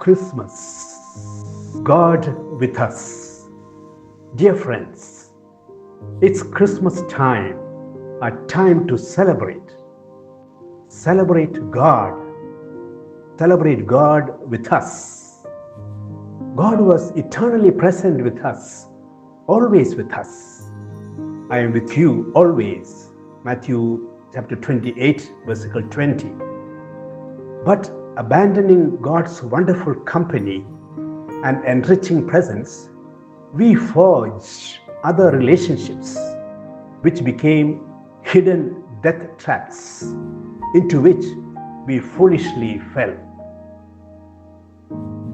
Christmas, God with us. Dear friends, it's Christmas time, a time to celebrate. Celebrate God with us. God was eternally present with us, always with us. I am with you always. Matthew chapter 28, versicle 20. But abandoning God's wonderful company and enriching presence, we forged other relationships which became hidden death traps into which we foolishly fell.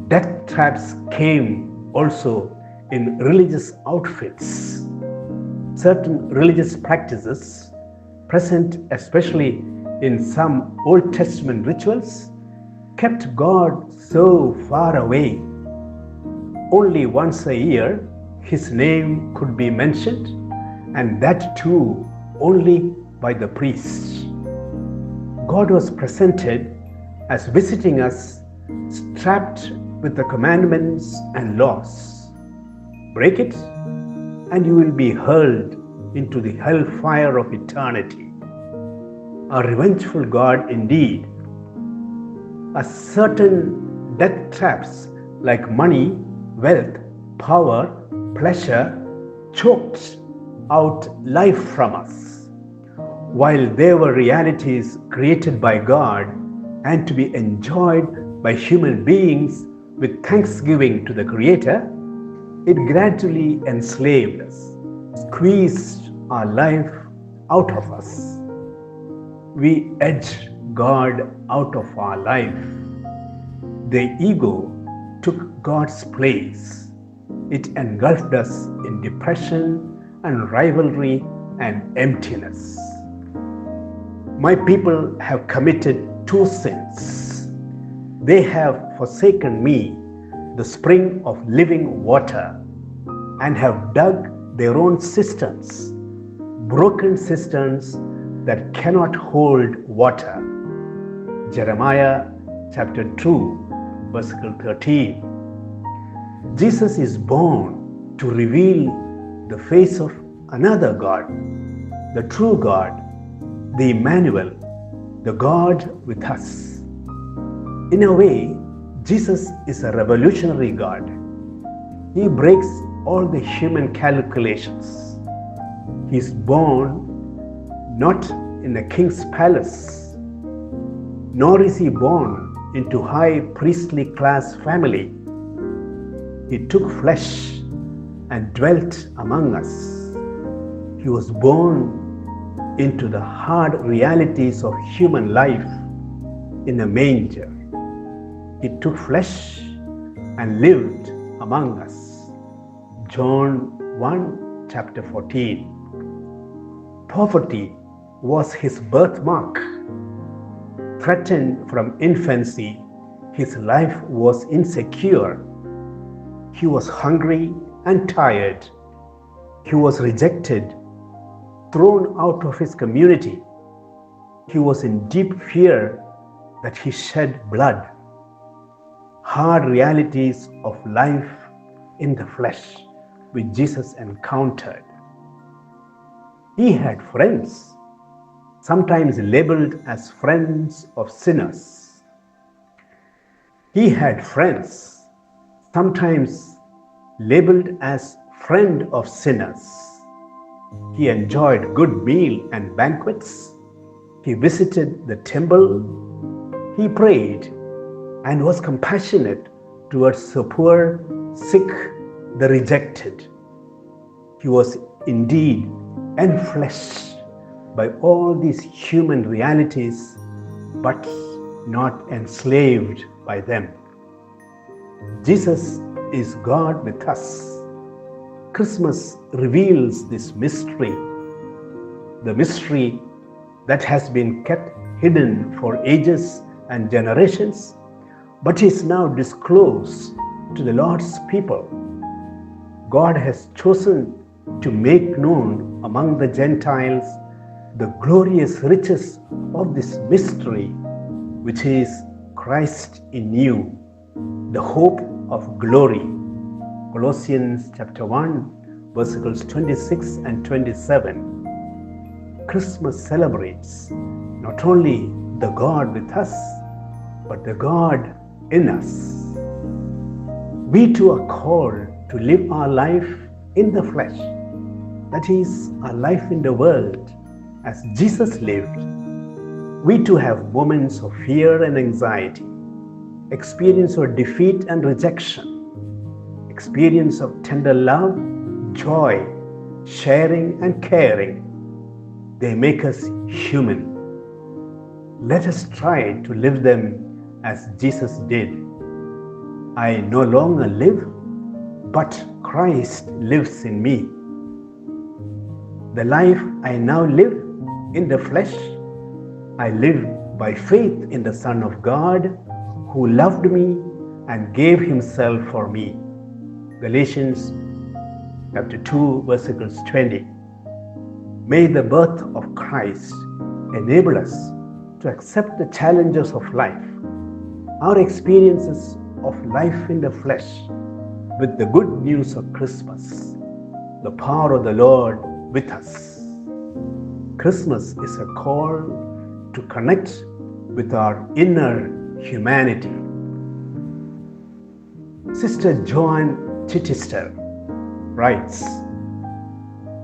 Death traps came also in religious outfits. Certain religious practices present especially in some Old Testament rituals kept God so far away. Only once a year His name could be mentioned, and that too only by the priest. God was presented as visiting us strapped with the commandments and laws. Break it, and you will be hurled into the hellfire of eternity. A revengeful God indeed. A certain death traps like money, wealth, power, pleasure choked out life from us, while there were realities created by God and to be enjoyed by human beings with thanksgiving to the Creator. It gradually enslaved us, squeezed our life out of us. We edged God out of our life. The ego took God's place. It engulfed us in depression and rivalry and emptiness. My people have committed two sins. They have forsaken me, the spring of living water, and have dug their own cisterns, broken cisterns that cannot hold water. Jeremiah chapter 2, versicle 13. Jesus is born to reveal the face of another God, the true God, the Emmanuel, the God with us. In a way, Jesus is a revolutionary God. He breaks all the human calculations. He is born not in a king's palace, nor is he born into high priestly class family. He took flesh and dwelt among us. He was born into the hard realities of human life in a manger. He took flesh and lived among us. John 1, chapter 14. Poverty was his birthmark. Threatened from infancy, his life was insecure. He was hungry and tired. He was rejected, thrown out of his community. He was in deep fear that he shed blood. Hard realities of life in the flesh which Jesus encountered. He had friends, sometimes labeled as friends of sinners. He had friends, sometimes labeled as friend of sinners. He enjoyed good meal and banquets. He visited the temple. He prayed and was compassionate towards the poor, sick, the rejected. He was indeed enfleshed by all these human realities, but not enslaved by them. Jesus is God with us. Christmas reveals this mystery, the mystery that has been kept hidden for ages and generations, but is now disclosed to the Lord's people. God has chosen to make known among the Gentiles the glorious riches of this mystery, which is Christ in you, the hope of glory. Colossians chapter 1, verses 26 and 27. Christmas celebrates not only the God with us, but the God in us. We too are called to live our life in the flesh, that is, our life in the world, as Jesus lived. We too have moments of fear and anxiety, experience of defeat and rejection, experience of tender love, joy, sharing and caring. They make us human. Let us try to live them as Jesus did. I no longer live, but Christ lives in me. The life I now live in the flesh, I live by faith in the Son of God who loved me and gave himself for me. Galatians chapter 2, verses 20. May the birth of Christ enable us to accept the challenges of life, our experiences of life in the flesh, with the good news of Christmas, the power of the Lord with us. Christmas is a call to connect with our inner humanity. Sister Joan Chichester writes,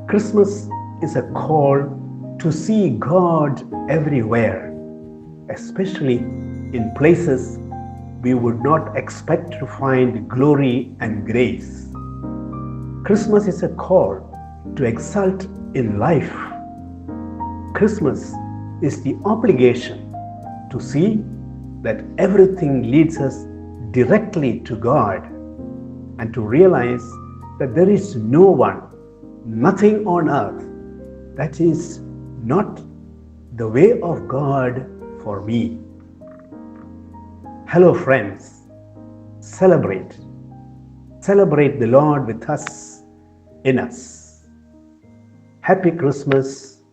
Christmas is a call to see God everywhere, especially in places we would not expect to find glory and grace. Christmas is a call to exult in life. Christmas is the obligation to see that everything leads us directly to God and to realize that there is no one, nothing on earth that is not the way of God for me. Hello friends, celebrate the Lord with us, in us. Happy Christmas.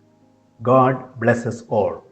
God bless us all.